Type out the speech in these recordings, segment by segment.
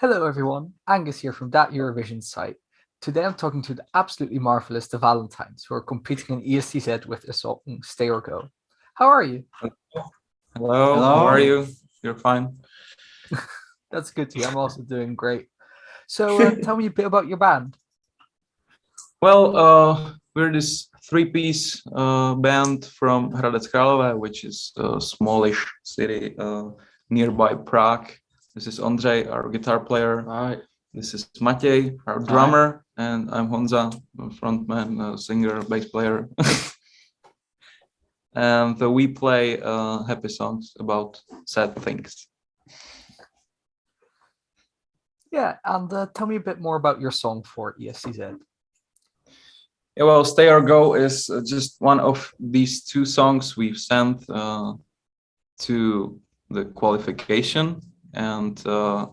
Hello everyone, Angus here from that Eurovision site. Today I'm talking to the absolutely marvelous the Valentines, who are competing in ESCZ with their song Stay or Go. How are you? Hello, how are you? You're fine. That's good to hear. I'm also doing great. So tell me a bit about your band. Well, we're this three-piece band from Hradec Králové, which is a smallish city nearby Prague. This is Ondřej, our guitar player. Hi. This is Matěj, our drummer, and I'm Honza, frontman, singer, bass player. And we play happy songs about sad things. Yeah, and tell me a bit more about your song for ESCZ. Yeah, well, Stay or Go is just one of these two songs we've sent to the qualification, and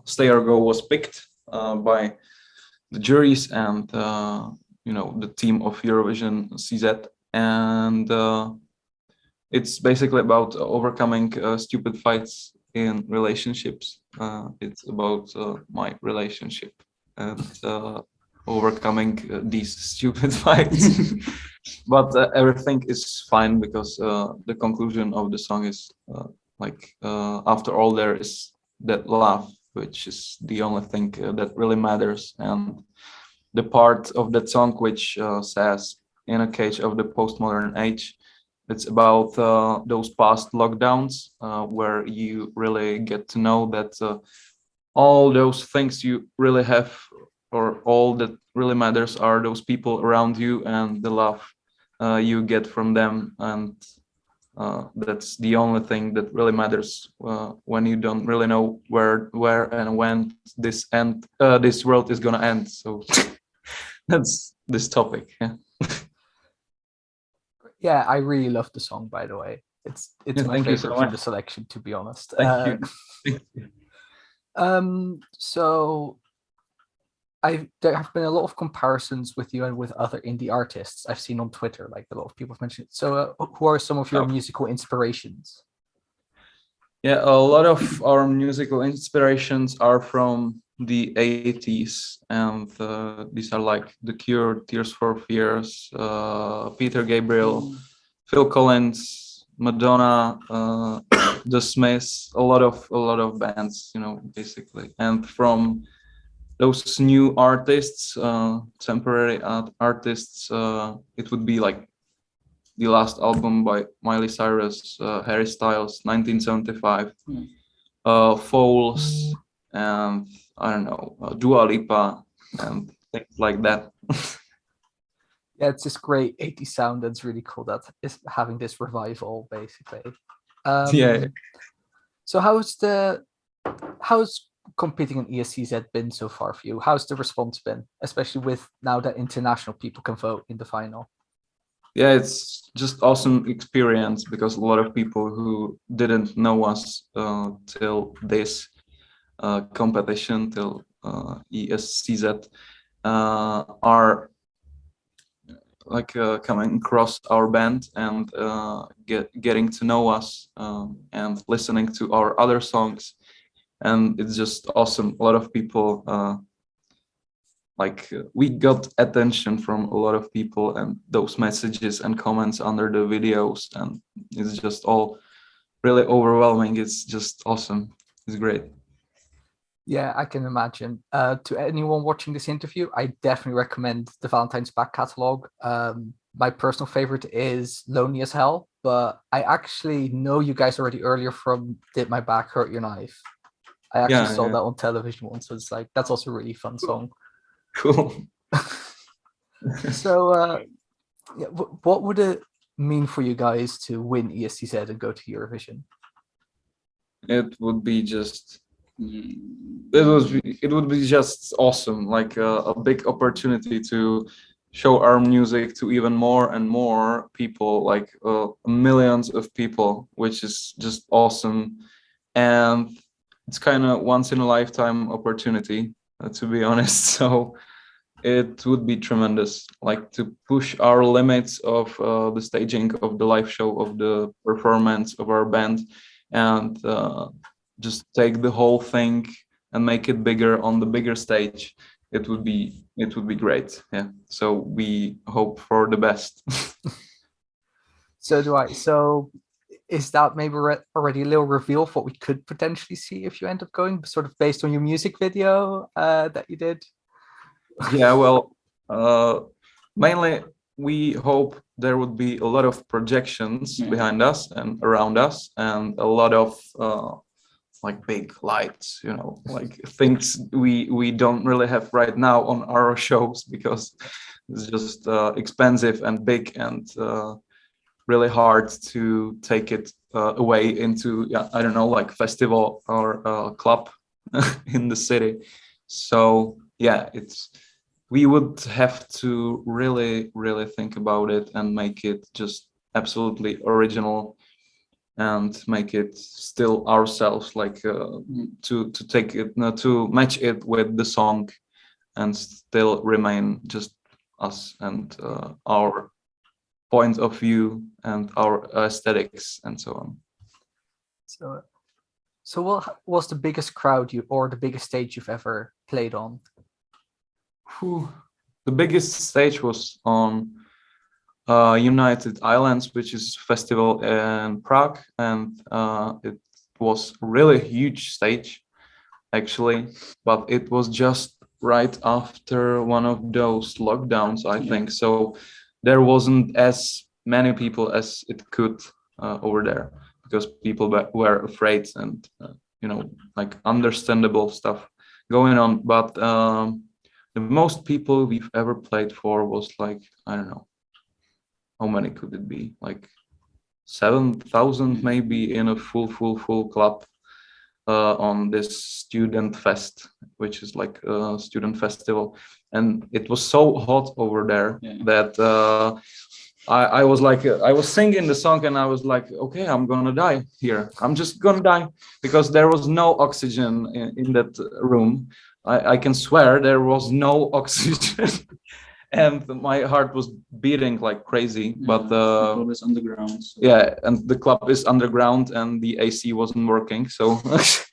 Stay or Go was picked by the juries and the team of Eurovision CZ, and it's basically about overcoming stupid fights in relationships. It's about my relationship and overcoming these stupid fights. But everything is fine because the conclusion of the song is after all there is that love, which is the only thing that really matters. And the part of that song which says in a cage of the postmodern age, it's about those past lockdowns where you really get to know that all those things you really have, or all that really matters, are those people around you and the love you get from them. And that's the only thing that really matters when you don't really know where and when this world is gonna end. So that's this topic. Yeah. Yeah, I really love the song, by the way. It's my Thank you favorite so from much. the selection, to be honest. Thank you. So there have been a lot of comparisons with you and with other indie artists I've seen on Twitter, like a lot of people have mentioned it. So who are some of your musical inspirations? Yeah, a lot of our musical inspirations are from the 80s, and these are like The Cure, Tears for Fears, Peter Gabriel, Phil Collins, Madonna, The Smiths, a lot of bands, basically. And from those new artists, temporary artists, it would be like the last album by Miley Cyrus, Harry Styles, 1975, Foals, and I don't know, Dua Lipa, and things like that. Yeah, it's this great 80s sound that's really cool that is having this revival, basically. Yeah. So how's competing in ESCZ been so far for you? How's the response been, especially with now that international people can vote in the final? Yeah, it's just awesome experience because a lot of people who didn't know us till this competition, till ESCZ, are like coming across our band and getting to know us and listening to our other songs, and it's just awesome. A lot of people we got attention from a lot of people, and those messages and comments under the videos, and it's just all really overwhelming. It's just awesome. It's great. Yeah, I can imagine. To anyone watching this interview, I definitely recommend the Valentines back catalog. My personal favorite is Lonely as Hell, but I actually know you guys already earlier from Did My Back Hurt Your Knife. I actually saw that on television once, so it's like that's also a really fun song. Cool. So what would it mean for you guys to win ESCZ and go to Eurovision? It would be just it would be just awesome, like a big opportunity to show our music to even more and more people, like millions of people, which is just awesome. And it's kind of once in a lifetime opportunity, to be honest. So it would be tremendous, like to push our limits of the staging of the live show, of the performance of our band, and just take the whole thing and make it bigger on the bigger stage, it would be great. Yeah. So we hope for the best. So do I. So is that maybe already a little reveal of what we could potentially see if you end up going, sort of based on your music video that you did? Yeah, well, mainly we hope there would be a lot of projections behind us and around us, and a lot of like big lights, like things we don't really have right now on our shows, because it's just expensive and big, and really hard to take it away into, I don't know, like festival or club in the city. So yeah, we would have to really, really think about it and make it just absolutely original, and make it still ourselves, like to take it, to match it with the song, and still remain just us and our point of view and our aesthetics and so on. So what was the biggest crowd or the biggest stage you've ever played on? The biggest stage was on United Islands, which is a festival in Prague, and it was really huge stage, actually, but it was just right after one of those lockdowns, I think. So there wasn't as many people as it could over there, because people were afraid, and like understandable stuff going on. But the most people we've ever played for was like, I don't know, how many could it be? Like 7,000 maybe, in a full club on this student fest, which is like a student festival. And it was so hot over there that I was like, I was singing the song and I was like, okay, I'm gonna die here. I'm just gonna die, because there was no oxygen in that room. I can swear there was no oxygen. And my heart was beating like crazy. But the club is underground. So. Yeah, and the club is underground, and the AC wasn't working. So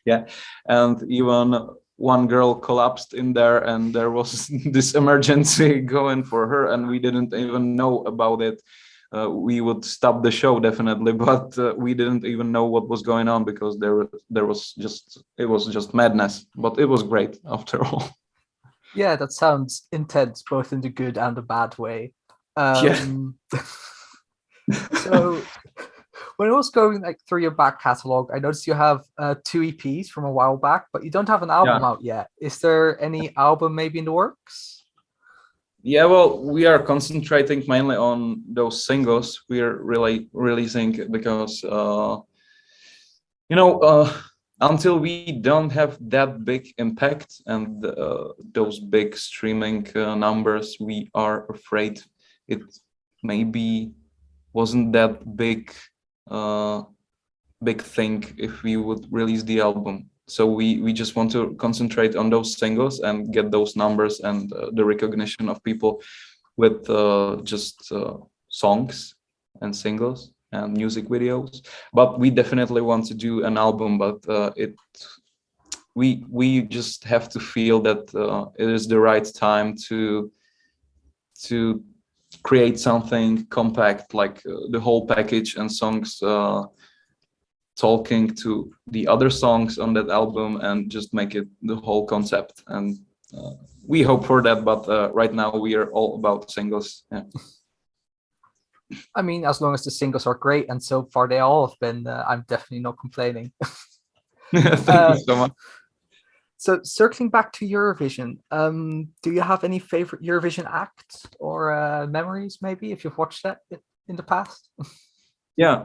yeah, and even one girl collapsed in there, and there was this emergency going for her, and we didn't even know about it. We would stop the show definitely, but we didn't even know what was going on, because it was just madness. But it was great after all. Yeah, that sounds intense, both in the good and the bad way. So when I was going like through your back catalog, I noticed you have 2 EPs from a while back, but you don't have an album out yet. Is there any album maybe in the works? Yeah, well, we are concentrating mainly on those singles we're really releasing, because until we don't have that big impact and those big streaming numbers, we are afraid it maybe wasn't that big thing if we would release the album. So we just want to concentrate on those singles and get those numbers and the recognition of people with just songs and singles and music videos. But we definitely want to do an album, but we just have to feel that it is the right time to create something compact, like the whole package and songs talking to the other songs on that album, and just make it the whole concept. And we hope for that, but right now we are all about singles. Yeah. I mean, as long as the singles are great, and so far they all have been, I'm definitely not complaining. Thank you so much. So circling back to Eurovision, do you have any favorite Eurovision acts or memories, maybe, if you've watched that in the past? Yeah,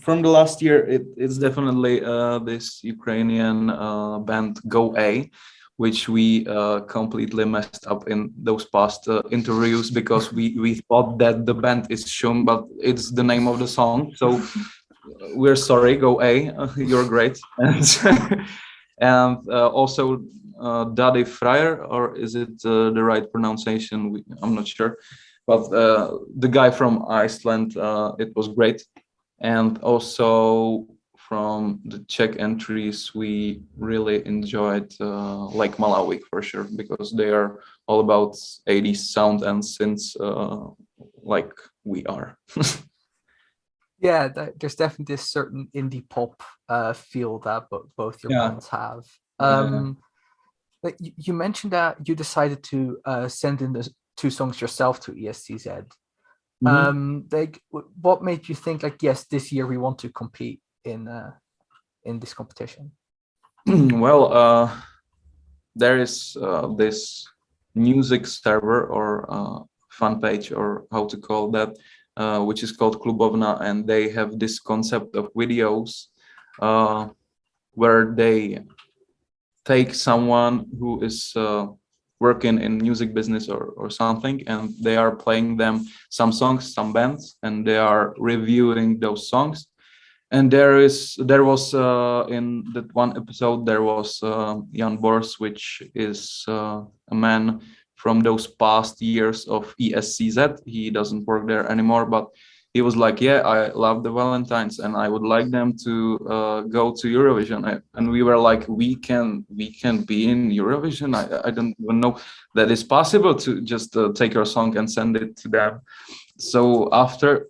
from the last year, it's definitely this Ukrainian band Go A, which we completely messed up in those past interviews, because we thought that the band is Shum, but it's the name of the song. So we're sorry, Go A, you're great. And also Daddy Fryer, or is it the right pronunciation? I'm not sure. But the guy from Iceland, it was great. And also from the Czech entries, we really enjoyed like Malawi for sure, because they are all about 80s sound and synths, like we are. Yeah, there's definitely this certain indie pop feel that both your Yeah. bands have. Yeah. Like you mentioned that you decided to send in the 2 songs yourself to ESCZ. Mhm. Like, what made you think like, yes, this year we want to compete in this competition? Well, there is this music server or fan page, or how to call that, which is called Klubovna, and they have this concept of videos where they take someone who is working in music business or something, and they are playing them some songs, some bands, and they are reviewing those songs. And there was in that one episode there was Jan Bors, which is a man from those past years of ESCZ. He doesn't work there anymore, but he was like, yeah, I love the Valentines and I would like them to go to Eurovision. And we were like, we can be in Eurovision. I don't even know that it's possible to just take your song and send it to them. So after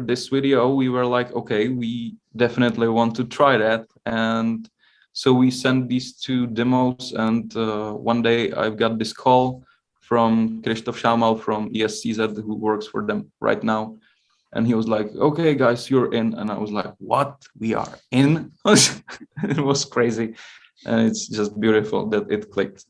this video, we were like, okay, we definitely want to try that. And so we sent these 2 demos, and one day I've got this call from Krzysztof Schamal from ESCZ, who works for them right now. And he was like, okay, guys, you're in. And I was like, what? We are in? It was crazy. And it's just beautiful that it clicked.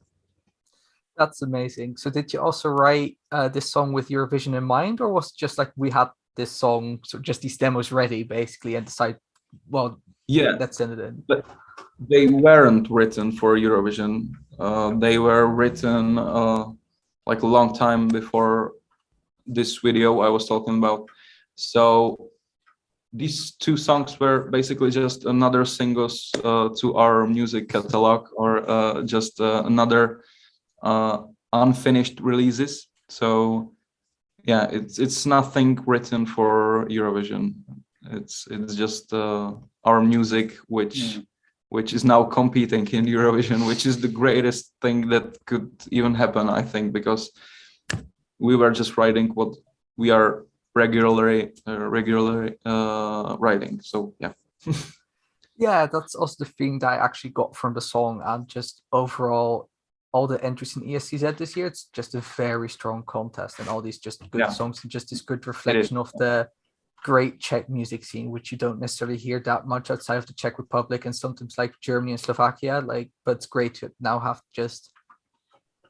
That's amazing. So did you also write this song with Eurovision in mind, or was it just like we had this song, so just these demos ready basically, and decide, well, Yeah, let's send it in? but they weren't written for Eurovision. They were written like a long time before this video I was talking about. So these 2 songs were basically just another singles to our music catalog, or just another unfinished releases. So yeah, it's nothing written for Eurovision. It's just our music, which is now competing in Eurovision, which is the greatest thing that could even happen, I think, because we were just writing what we are regularly writing. So yeah. Yeah, that's also the thing that I actually got from the song, and just overall all the entries in ESCZ this year. It's just a very strong contest, and all these just good Yeah. songs, and just this good reflection of the great Czech music scene, which you don't necessarily hear that much outside of the Czech Republic and sometimes like Germany and Slovakia. Like, but it's great to now have just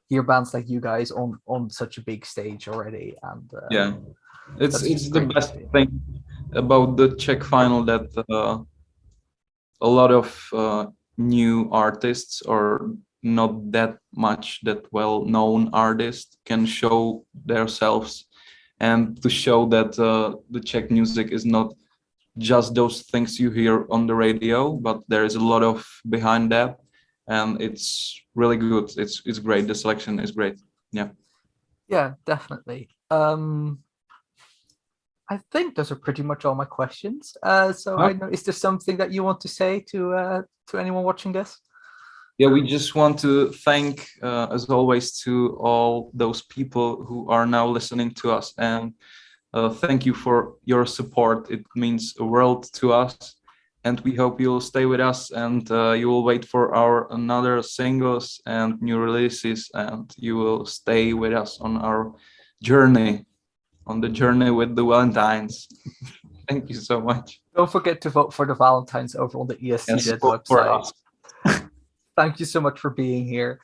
hear bands like you guys on such a big stage already. And Yeah, it's that's the great to best see. thing about the Czech final, that a lot of new artists, or not that much that well-known artists, can show themselves, and to show that the Czech music is not just those things you hear on the radio, but there is a lot of behind that, and it's really good. It's great. The selection is great. Yeah. Yeah, definitely. I think those are pretty much all my questions. So I know, is there something that you want to say to anyone watching this? Yeah, we just want to thank, as always, to all those people who are now listening to us, and thank you for your support. It means a world to us, and we hope you'll stay with us, and you will wait for our another singles and new releases, and you will stay with us on our journey, on the journey with the Valentines. Thank you so much. Don't forget to vote for the Valentines over on the And ESCZ support for website. us. Thank you so much for being here.